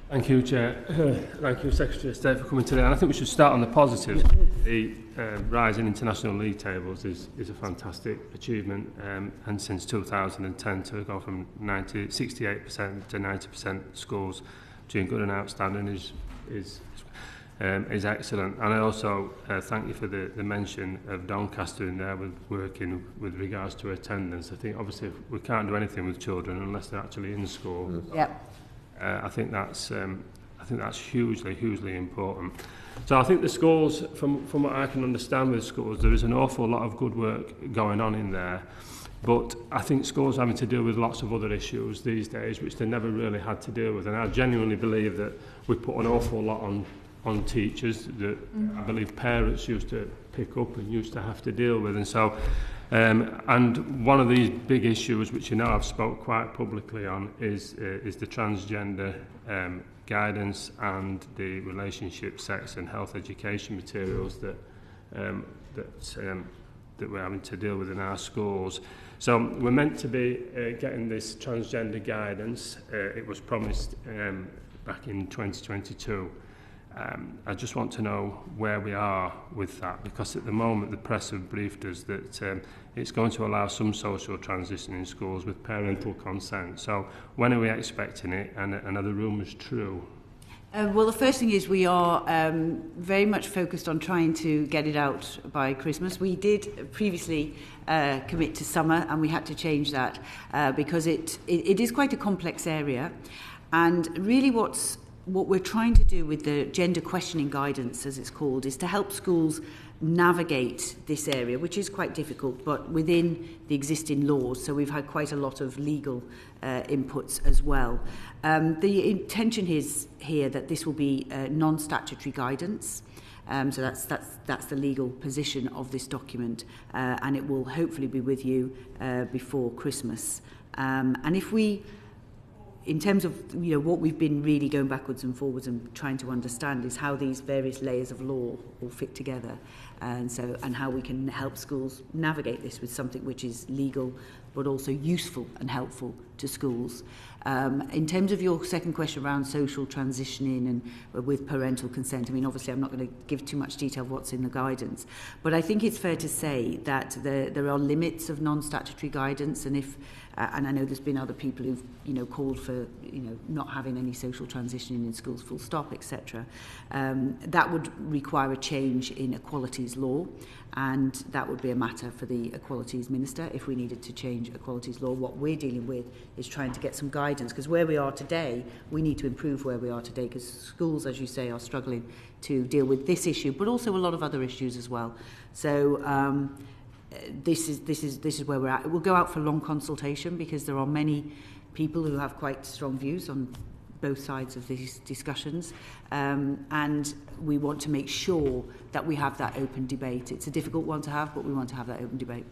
Thank you, Chair. Thank you, Secretary of State, for coming today. And I think we should start on the positives. The rise in international league tables is a fantastic achievement, and since 2010 to go from 68% to 90% scores between good and outstanding is excellent. And I also thank you for the mention of Doncaster in there with working with regards to attendance. I think obviously we can't do anything with children unless they're actually in school. Yep. I think that's hugely important. So I think the schools, from what I can understand with schools, there is an awful lot of good work going on in there. But I think schools are having to deal with lots of other issues these days, which they never really had to deal with. And I genuinely believe that we put an awful lot on teachers that I believe parents used to pick up and used to have to deal with. And so, and one of these big issues, which I've spoke quite publicly on, is the transgender guidance and the relationship, sex and health education materials that we're having to deal with in our schools. So we're meant to be getting this transgender guidance. It was promised back in 2022. I just want to know where we are with that, because at the moment the press have briefed us that it's going to allow some social transition in schools with parental consent. So when are we expecting it, and are the rumours true? Well, the first thing is we are very much focused on trying to get it out by Christmas. We did previously commit to summer, and we had to change that because it is quite a complex area. And really what we're trying to do with the gender questioning guidance, as it's called, is to help schools navigate this area, which is quite difficult, but within the existing laws. So we've had quite a lot of legal inputs as well. The intention is here that this will be non-statutory guidance. So that's the legal position of this document, and it will hopefully be with you before Christmas. And if we, in terms of what we've been really going backwards and forwards and trying to understand is how these various layers of law all fit together, and how we can help schools navigate this with something which is legal but also useful and helpful to schools. In terms of your second question around social transitioning and with parental consent, I mean, obviously I'm not going to give too much detail of what's in the guidance, but I think it's fair to say that there are limits of non-statutory guidance, and and I know there's been other people who've called for not having any social transitioning in schools, full stop, etc. That would require a change in equalities law, and that would be a matter for the Equalities Minister if we needed to change equalities law. What we're dealing with is trying to get some guidance, because where we are today, we need to improve where we are today, because schools, as you say, are struggling to deal with this issue, but also a lot of other issues as well. So this is where we're at. It will go out for long consultation, because there are many people who have quite strong views on both sides of these discussions, and we want to make sure that we have that open debate. It's a difficult one to have, but we want to have that open debate.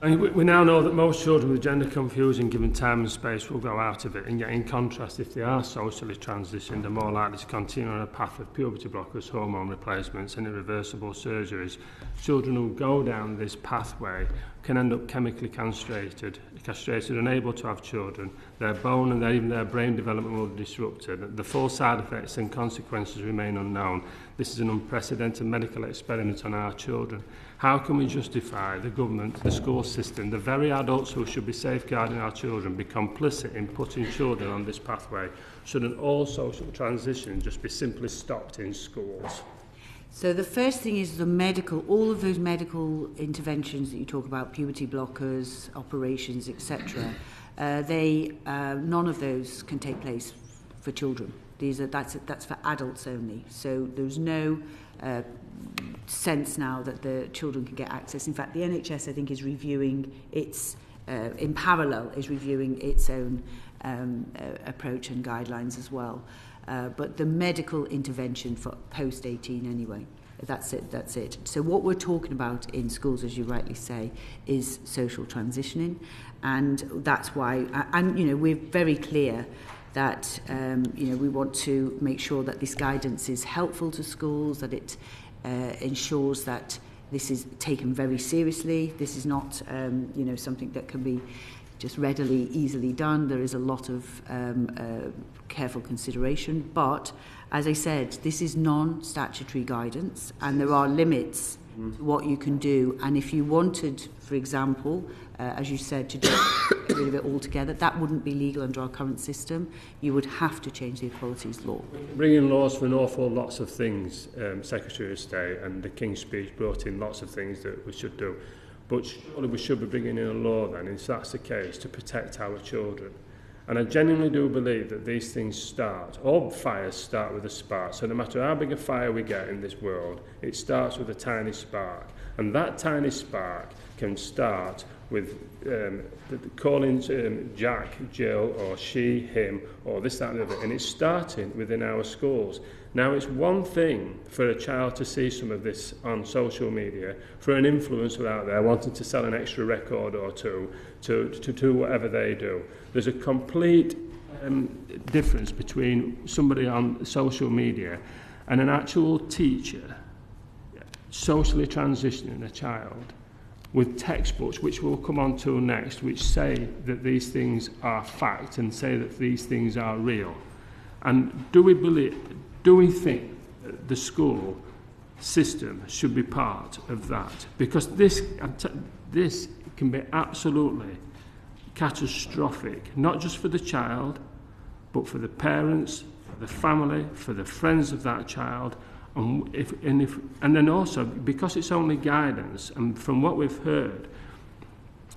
And we now know that most children with gender confusion, given time and space, will grow out of it, and yet in contrast, if they are socially transitioned, they're more likely to continue on a path of puberty blockers, hormone replacements and irreversible surgeries. Children who go down this pathway can end up chemically castrated, unable to have children. Their bone and even their brain development will be disrupted. The full side effects and consequences remain unknown. This is an unprecedented medical experiment on our children. How can we justify the government, the school system, the very adults who should be safeguarding our children, be complicit in putting children on this pathway? Shouldn't all social transition just be simply stopped in schools? So the first thing is all of those medical interventions that you talk about, puberty blockers, operations, etc. None of those can take place for children. That's for adults only. So there's no sense now that the children can get access. In fact, the NHS, I think, is reviewing in parallel, is reviewing its own approach and guidelines as well. But the medical intervention for post-18 anyway, that's it. So what we're talking about in schools, as you rightly say, is social transitioning, and that's why, and we're very clear that we want to make sure that this guidance is helpful to schools, that it ensures that this is taken very seriously. This is not something that can be just readily, easily done. There is a lot of careful consideration. But, as I said, this is non-statutory guidance, and there are limits to what you can do. And if you wanted, for example, as you said, to just get rid of it altogether, that wouldn't be legal under our current system. You would have to change the equalities law. Bringing laws for an awful lots of things, Secretary of State and the King's Speech brought in lots of things that we should do. But surely we should be bringing in a law then, if that's the case, to protect our children. And I genuinely do believe that these things start, all fires start with a spark. So no matter how big a fire we get in this world, it starts with a tiny spark. And that tiny spark can start with calling Jack, Jill, or she, him, or this, that, and the other. And it's starting within our schools. Now, it's one thing for a child to see some of this on social media, for an influencer out there wanting to sell an extra record or two, to do whatever they do. There's a complete difference between somebody on social media and an actual teacher socially transitioning a child with textbooks, which we'll come on to next, which say that these things are fact and say that these things are real. And do we think that the school system should be part of that? Because this can be absolutely catastrophic, not just for the child, but for the parents, for the family, for the friends of that child. And then also, because it's only guidance, and from what we've heard,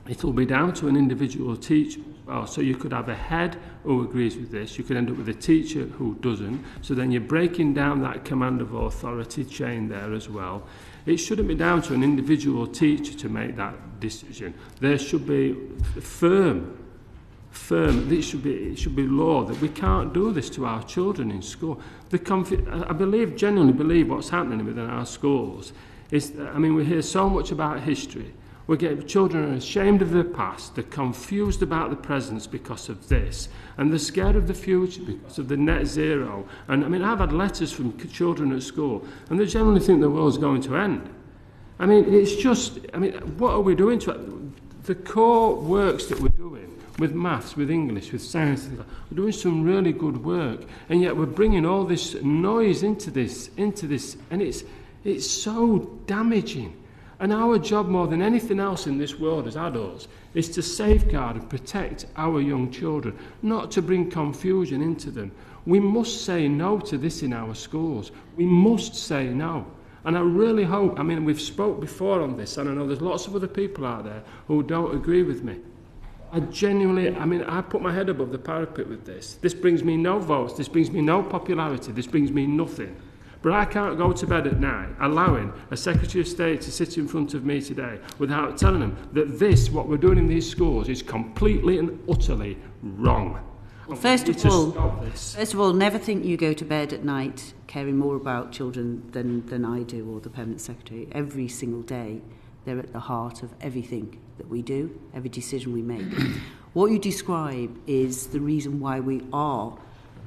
it'll be down to an individual teacher. So you could have a head who agrees with this, you could end up with a teacher who doesn't, so then you're breaking down that command of authority chain there as well. It shouldn't be down to an individual teacher to make that decision. There should be firm. It should be law that we can't do this to our children in school. Genuinely believe what's happening within our schools is, we hear so much about history. Children are ashamed of their past, they're confused about the present because of this, and they're scared of the future because of the net zero. And I've had letters from children at school, and they generally think the world's going to end. What are we doing to it? The core works that we're doing with maths, with English, with science, we're doing some really good work, and yet we're bringing all this noise into this, and it's so damaging. And our job, more than anything else in this world as adults, is to safeguard and protect our young children, not to bring confusion into them. We must say no to this in our schools. We must say no. And I really hope, we've spoke before on this, and I know there's lots of other people out there who don't agree with me. I genuinely, I put my head above the parapet with this. This brings me no votes, this brings me no popularity, this brings me nothing. But I can't go to bed at night allowing a Secretary of State to sit in front of me today without telling them that what we're doing in these schools is completely and utterly wrong. Well, first of all, never think you go to bed at night caring more about children than I do or the Permanent Secretary. Every single day, they're at the heart of everything that we do, every decision we make. What you describe is the reason why we are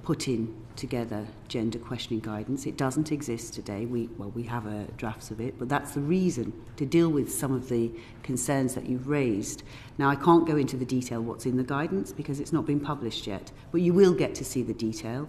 putting together gender questioning guidance. It doesn't exist today. We have drafts of it, but that's the reason, to deal with some of the concerns that you've raised. Now, I can't go into the detail what's in the guidance because it's not been published yet, but you will get to see the detail.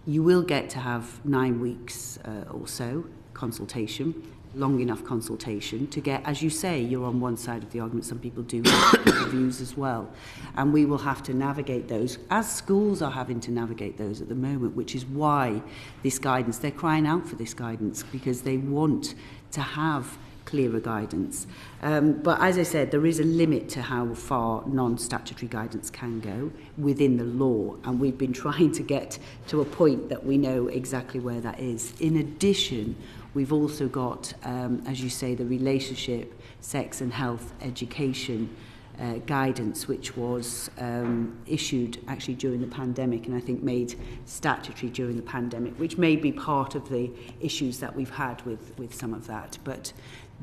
You will get to have 9 weeks or so consultation, long enough consultation to get, as you say, you're on one side of the argument. Some people do have views as well. And we will have to navigate those, as schools are having to navigate those at the moment, which is why this guidance, they're crying out for this guidance because they want to have clearer guidance. But as I said, there is a limit to how far non-statutory guidance can go within the law, and we've been trying to get to a point that we know exactly where that is. In addition, we've also got, as you say, the relationship, sex and health education guidance, which was issued actually during the pandemic and I think made statutory during the pandemic, which may be part of the issues that we've had with some of that. But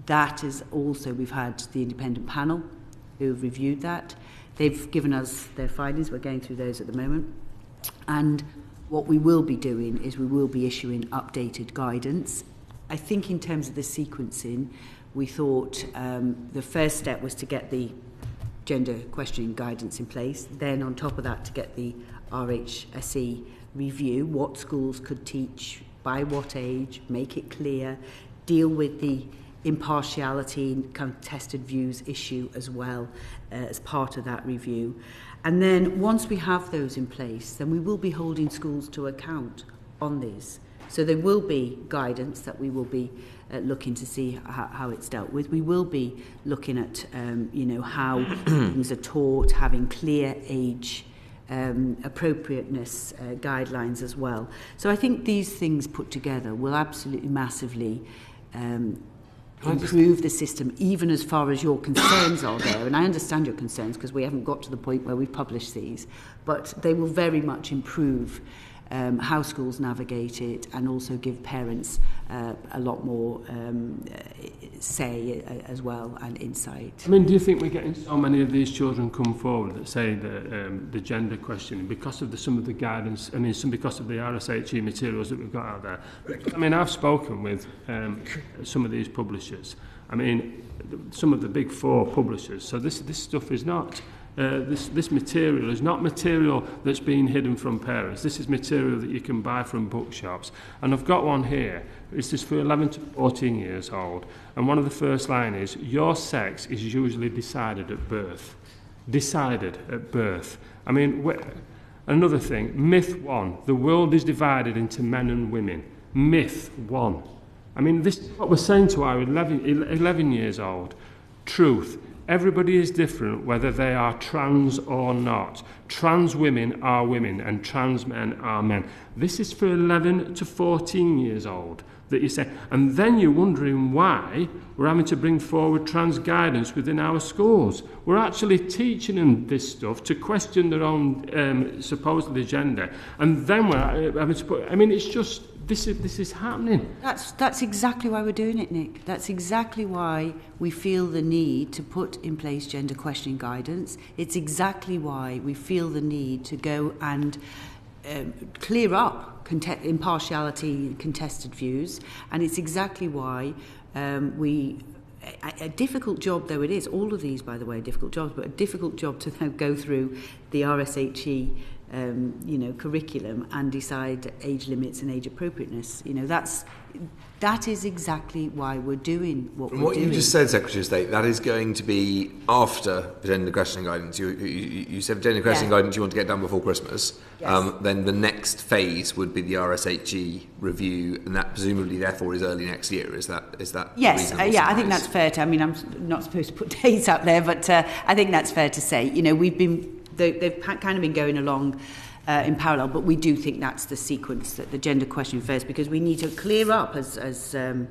that is also, we've had the independent panel who have reviewed that. They've given us their findings. We're going through those at the moment. And what we will be doing is we will be issuing updated guidance. I think in terms of the sequencing, we thought the first step was to get the gender questioning guidance in place. Then on top of that, to get the RHSE review, what schools could teach, by what age, make it clear, deal with the impartiality and contested views issue as well as part of that review. And then once we have those in place, then we will be holding schools to account on this. So there will be guidance that we will be looking to see how it's dealt with. We will be looking at, how things are taught, having clear age appropriateness guidelines as well. So I think these things put together will absolutely massively improve the system, even as far as your concerns are there. And I understand your concerns because we haven't got to the point where we've published these, but they will very much improve how schools navigate it, and also give parents a lot more say as well, and insight. I mean, do you think we're getting so many of these children come forward that say that the gender questioning, because of some of the guidance, because of the RSHE materials that we've got out there? I mean, I've spoken with some of these publishers. I mean, some of the big four publishers. So this stuff is not... this material is not material that's been hidden from parents. This is material that you can buy from bookshops. And I've got one here. This is for 11 to 14 years old. And one of the first line is, your sex is usually decided at birth. Decided at birth. I mean, another thing, myth 1, the world is divided into men and women. Myth 1. I mean, this is what we're saying to our 11 years old. Truth. Everybody is different, whether they are trans or not. Trans women are women and trans men are men. This is for 11 to 14 years old that you say. And then you're wondering why we're having to bring forward trans guidance within our schools. We're actually teaching them this stuff to question their own supposedly gender. And then we're having to put... I mean, it's just... This is happening. That's exactly why we're doing it, Nick. That's exactly why we feel the need to put in place gender questioning guidance. It's exactly why we feel the need to go and clear up impartiality and contested views. And it's exactly why a difficult job though it is, all of these, by the way, are difficult jobs, but a difficult job to now go through the RSHE curriculum and decide age limits and age appropriateness. That is exactly why we're doing what we're doing. What you just said, Secretary of State, that is going to be after the gender questioning guidance. You said gender questioning guidance you want to get done before Christmas. Yes. Then the next phase would be the RSHE review, and that presumably therefore is early next year. Is that yes? I think that's fair to. I mean, I'm not supposed to put dates out there, but I think that's fair to say. They've kind of been going along in parallel, but we do think that's the sequence, that the gender question first, because we need to clear up, as the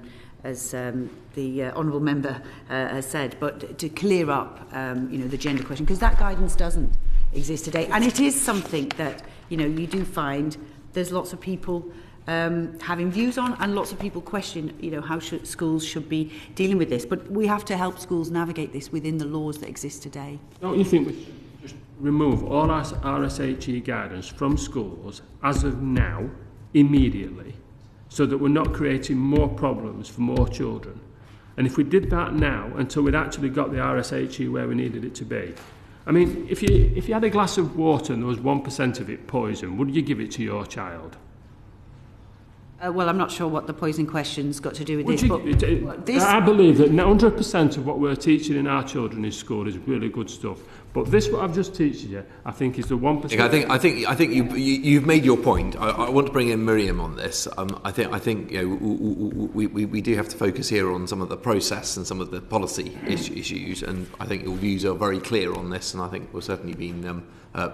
honourable member has said, but to clear up, the gender question, because that guidance doesn't exist today, and it is something that you do find there's lots of people having views on, and lots of people question, how schools should be dealing with this. But we have to help schools navigate this within the laws that exist today. Don't you think we should just remove all our RSHE guidance from schools as of now, immediately, so that we're not creating more problems for more children? And if we did that now, until we'd actually got the RSHE where we needed it to be, I mean, if you had a glass of water and there was 1% of it poison, would you give it to your child? Well, I'm not sure what the poison question's got to do with this, but I believe that 100% of what we're teaching in our children in school is really good stuff. But this, what I've just taught you, I think is the 1%. I think you've made your point. I want to bring in Miriam on this. I think we do have to focus here on some of the process and some of the policy issues, and I think your views are very clear on this, and I think will certainly been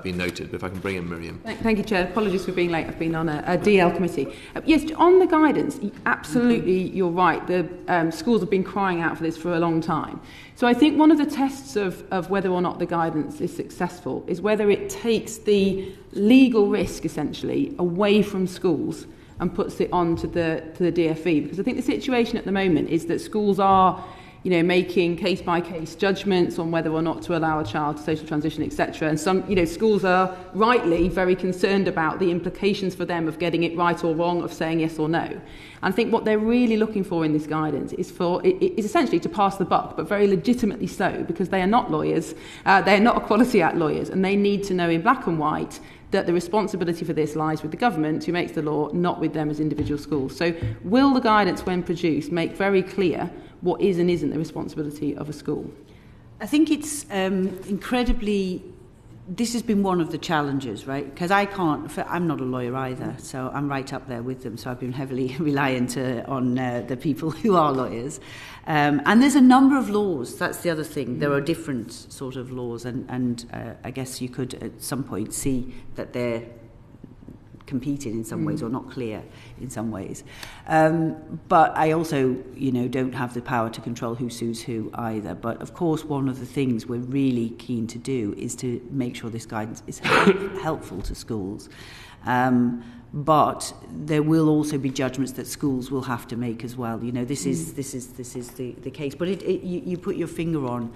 noted. But if I can bring in Miriam. Thank you, Chair. Apologies for being late. I've been on a DL committee. Yes, on the guidance, absolutely, you're right. The schools have been crying out for this for a long time. So I think one of the tests of whether or not the guidance is successful is whether it takes the legal risk, essentially, away from schools and puts it on to the DFE. Because I think the situation at the moment is that schools are making case-by-case judgments on whether or not to allow a child to social transition, etc. And some, schools are rightly very concerned about the implications for them of getting it right or wrong, of saying yes or no. And I think what they're really looking for in this guidance is essentially to pass the buck, but very legitimately so, because they are not lawyers, they are not Equality Act lawyers, and they need to know in black and white that the responsibility for this lies with the government who makes the law, not with them as individual schools. So will the guidance, when produced, make very clear what is and isn't the responsibility of a school? I think it's incredibly... This has been one of the challenges, right? Because I'm not a lawyer either, so I'm right up there with them. So I've been heavily reliant on the people who are lawyers. And there's a number of laws. That's the other thing. There are different sort of laws, and I guess you could at some point see that they're competing in some ways or not clear in some ways. But I also, don't have the power to control who sues who either. But of course, one of the things we're really keen to do is to make sure this guidance is helpful to schools. But there will also be judgments that schools will have to make as well. This is the case. But you put your finger on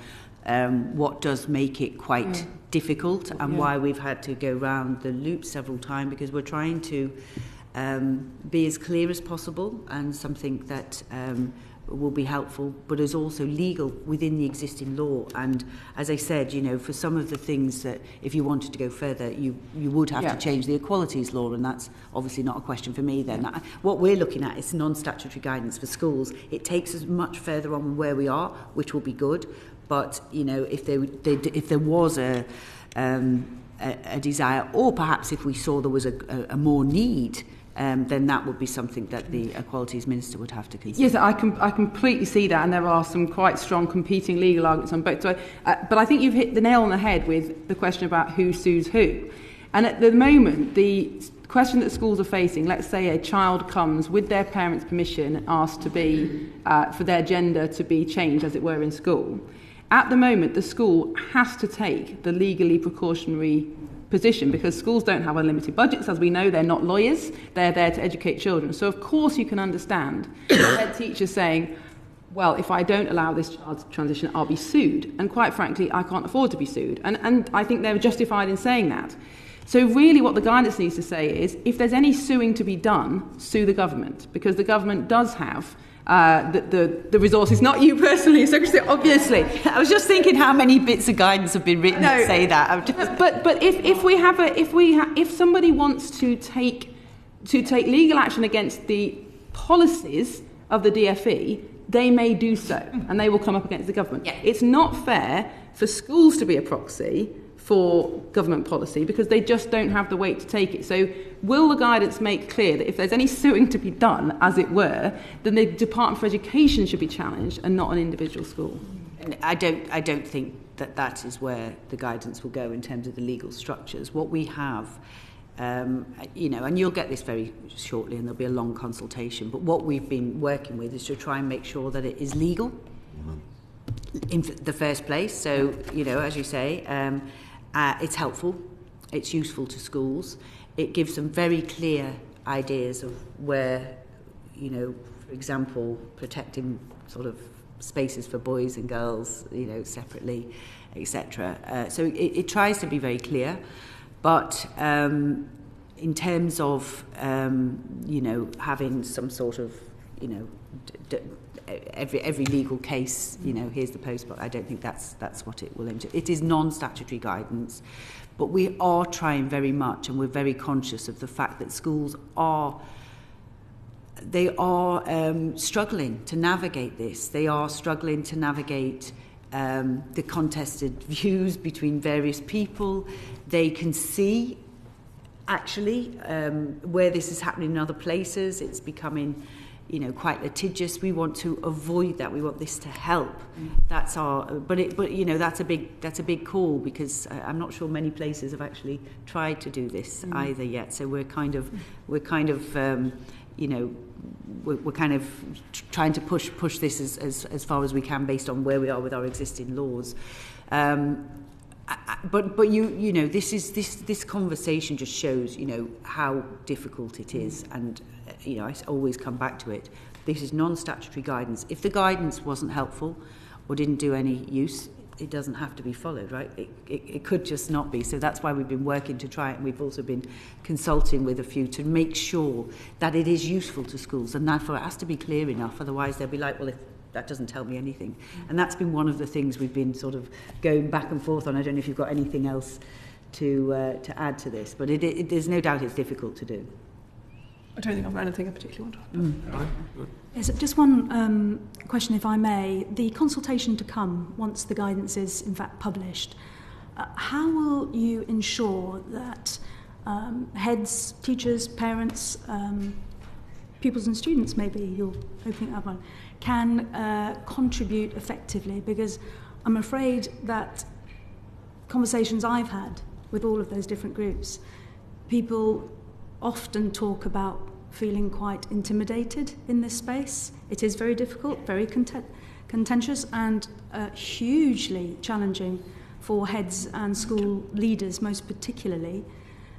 what does make it quite difficult, and why we've had to go round the loop several times, because we're trying to be as clear as possible, and something that will be helpful, but is also legal within the existing law. And as I said, for some of the things that if you wanted to go further, you would have to change the equalities law, and that's obviously not a question for me then. What we're looking at is non-statutory guidance for schools. It takes us much further on where we are, which will be good. But if there was a desire, or perhaps if we saw there was a more need, then that would be something that the Equalities Minister would have to consider. Yes, I completely see that, and there are some quite strong competing legal arguments on both. So, but I think you've hit the nail on the head with the question about who sues who. And at the moment, the question that schools are facing, let's say a child comes with their parents' permission and asks to be, for their gender to be changed, as it were, in school. At the moment, the school has to take the legally precautionary position, because schools don't have unlimited budgets. As we know, they're not lawyers. They're there to educate children. So, of course, you can understand the head teacher saying, well, if I don't allow this child to transition, I'll be sued. And quite frankly, I can't afford to be sued. And I think they're justified in saying that. So really what the guidance needs to say is, if there's any suing to be done, sue the government, because the government does have the resources, not you personally, Secretary, obviously. I was just thinking how many bits of guidance have been written that say that. But if somebody wants to take legal action against the policies of the DfE, they may do so, and they will come up against the government. Yeah. It's not fair for schools to be a proxy for government policy, because they just don't have the weight to take it. So will the guidance make clear that if there's any suing to be done, as it were, then the Department for Education should be challenged and not an individual school? I don't think that is where the guidance will go in terms of the legal structures. What we have, and you'll get this very shortly, and there'll be a long consultation, but what we've been working with is to try and make sure that it is legal in the first place. So, as you say, it's helpful, it's useful to schools, it gives them very clear ideas of where, for example, protecting sort of spaces for boys and girls, separately, etc. So it tries to be very clear, but in terms of, having some sort of, every legal case, here's the postbox. I don't think that's what it will aim to. It is non-statutory guidance, but we are trying very much, and we're very conscious of the fact that schools are struggling to navigate this. They are struggling to navigate the contested views between various people. They can see, actually, where this is happening in other places. It's becoming quite litigious. We want to avoid that. We want this to help. That's that's a big call, because I'm not sure many places have actually tried to do this either yet. So we're kind of trying to push this as far as we can, based on where we are with our existing laws. But you know, this conversation just shows, you know, how difficult it is, and you know, I always come back to it. This is non-statutory guidance. If the guidance wasn't helpful or didn't do any use, it doesn't have to be followed, right? It could just not be. So that's why we've been working to try it, and we've also been consulting with a few to make sure that it is useful to schools, and therefore it has to be clear enough. Otherwise, they'll be like, well, if that doesn't tell me anything. And that's been one of the things we've been sort of going back and forth on. I don't know if you've got anything else to add to this, but there's no doubt it's difficult to do. I don't think I've got anything I particularly want to add. Yes, just one question, if I may. The consultation to come, once the guidance is in fact published, how will you ensure that heads, teachers, parents, pupils and students, maybe you're opening up on, can contribute effectively? Because I'm afraid that conversations I've had with all of those different groups, people often talk about feeling quite intimidated in this space. It is very difficult, very contentious, and hugely challenging for heads and school leaders most particularly.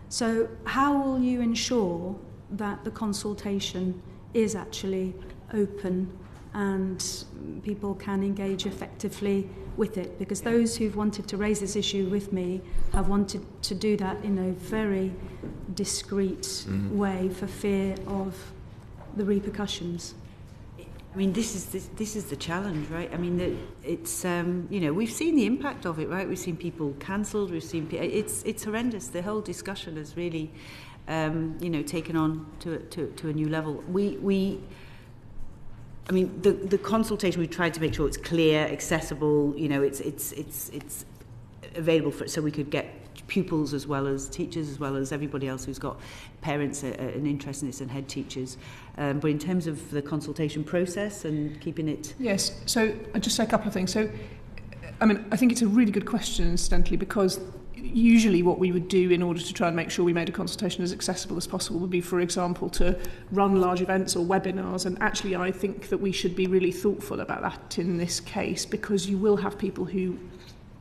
So how will you ensure that the consultation is actually open and people can engage effectively with it? Because those who've wanted to raise this issue with me have wanted to do that in a very discreet way for fear of the repercussions. I mean, this is the challenge, right? I mean, it's you know, we've seen the impact of it, right? We've seen people cancelled. We've seen it's horrendous. The whole discussion has really you know, taken on to a new level. I mean, the consultation, we tried to make sure it's clear, accessible, you know, it's available so we could get pupils as well as teachers, as well as everybody else who's got parents an interest in this, and head teachers. But in terms of the consultation process and keeping it... Yes, so I'll just say a couple of things. So, I mean, I think it's a really good question, incidentally, because usually what we would do in order to try and make sure we made a consultation as accessible as possible would be, for example, to run large events or webinars. And actually, I think that we should be really thoughtful about that in this case, because you will have people who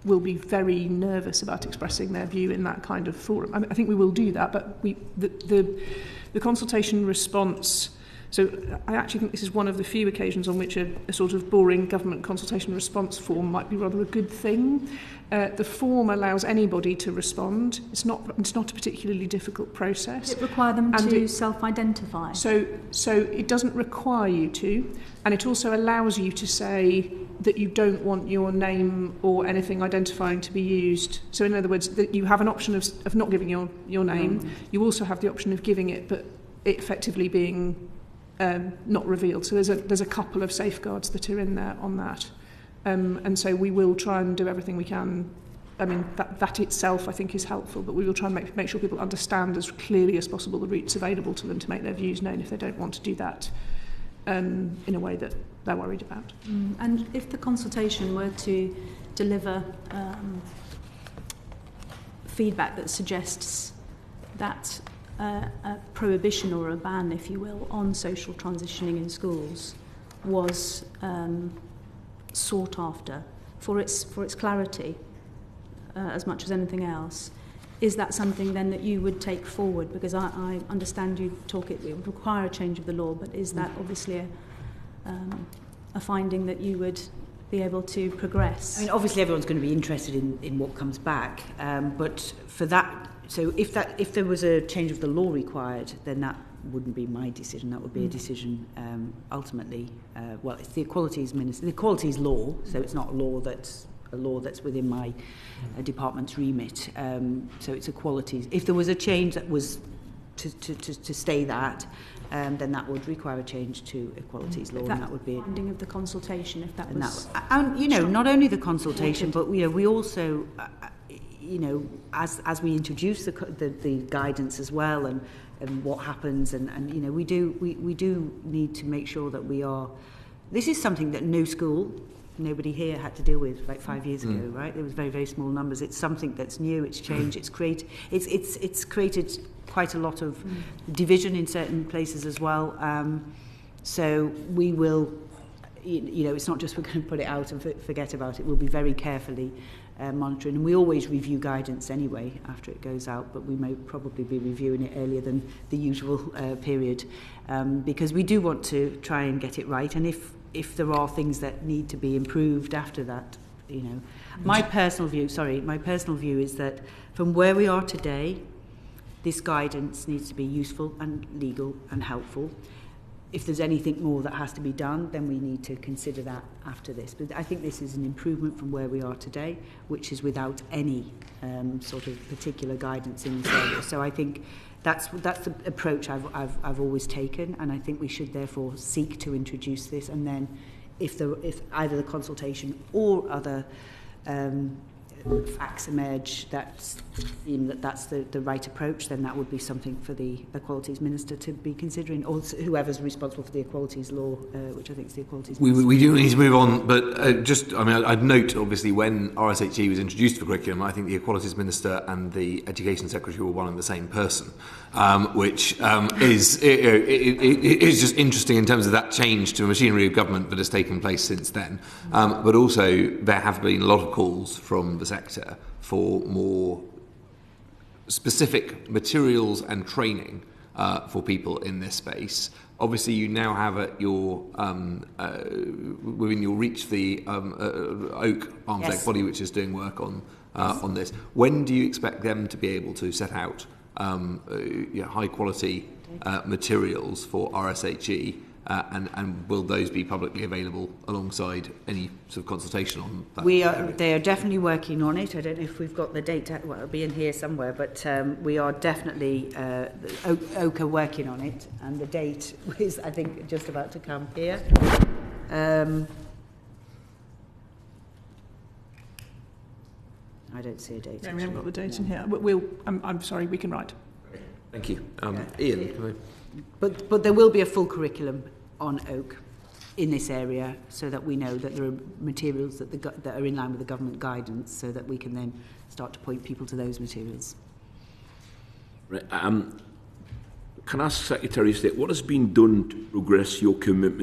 will be very nervous about expressing their view in that kind of forum. I think we will do that, but the consultation response... So I actually think this is one of the few occasions on which a sort of boring government consultation response form might be rather a good thing. The form allows anybody to respond. It's not a particularly difficult process. Does it require them to self-identify? So it doesn't require you to, and it also allows you to say that you don't want your name or anything identifying to be used. So in other words, that you have an option of not giving your name. You also have the option of giving it, but it effectively being not revealed. So there's a couple of safeguards that are in there on that. And so we will try and do everything we can. I mean, that itself, I think, is helpful, but we will try and make sure people understand as clearly as possible the routes available to them to make their views known if they don't want to do that in a way that they're worried about. And if the consultation were to deliver feedback that suggests that a prohibition or a ban, if you will, on social transitioning in schools was sought after for its clarity as much as anything else, is that something then that you would take forward? Because I understand you talk it would require a change of the law, but is that obviously a finding that you would be able to progress? I mean, obviously everyone's going to be interested in what comes back, but for that, so if there was a change of the law required, then that wouldn't be my decision. That would be a decision ultimately. Well, it's the Equalities Minister, the Equalities Law, so it's not a law that's within my department's remit. So it's equalities. If there was a change that was to stay that, then that would require a change to Equalities Law, and that would be a finding of the consultation. If that was, and you know, not only the consultation, but you know, we also. You know, as we introduce the guidance as well, and what happens, and you know, we do need to make sure that we are. This is something that nobody here had to deal with like 5 years ago, right? There was very, very small numbers. It's something that's new. It's changed. It's created quite a lot of division in certain places as well. So we will. You know, it's not just we're going to put it out and forget about it. We'll be very carefully monitoring. And we always review guidance anyway after it goes out, but we may probably be reviewing it earlier than the usual period, because we do want to try and get it right. And if there are things that need to be improved after that, you know, my personal view is that from where we are today, this guidance needs to be useful and legal and helpful. If there's anything more that has to be done, then we need to consider that after this. But I think this is an improvement from where we are today, which is without any sort of particular guidance in this area. So I think that's the approach I've always taken, and I think we should therefore seek to introduce this. And then, if either the consultation or other facts emerge that's the right approach, then that would be something for the Equalities Minister to be considering, or whoever's responsible for the Equalities Law, which I think is the Equalities Minister. We do need to move on, but I'd note, obviously, when RSHE was introduced for curriculum, I think the Equalities Minister and the Education Secretary were one and the same person, which is just interesting in terms of that change to a machinery of government that has taken place since then. But also, there have been a lot of calls from the sector for more specific materials and training for people in this space. Obviously, you now have at your within your reach the Oak Arms Length body, which is doing work on this. When do you expect them to be able to set out high quality materials for RSHE? And will those be publicly available alongside any sort of consultation on that? They are definitely working on it. I don't know if we've got the date. Well, it'll be in here somewhere, but we are definitely Oak are working on it, and the date is, I think, just about to come here. I don't see a date. No, we haven't got the date in here. I'm sorry, we can write. Thank you. Ian? But there will be a full curriculum on Oak in this area, so that we know that there are materials that are in line with the government guidance, so that we can then start to point people to those materials. Right. Can I ask Secretary of State, what has been done to progress your commitment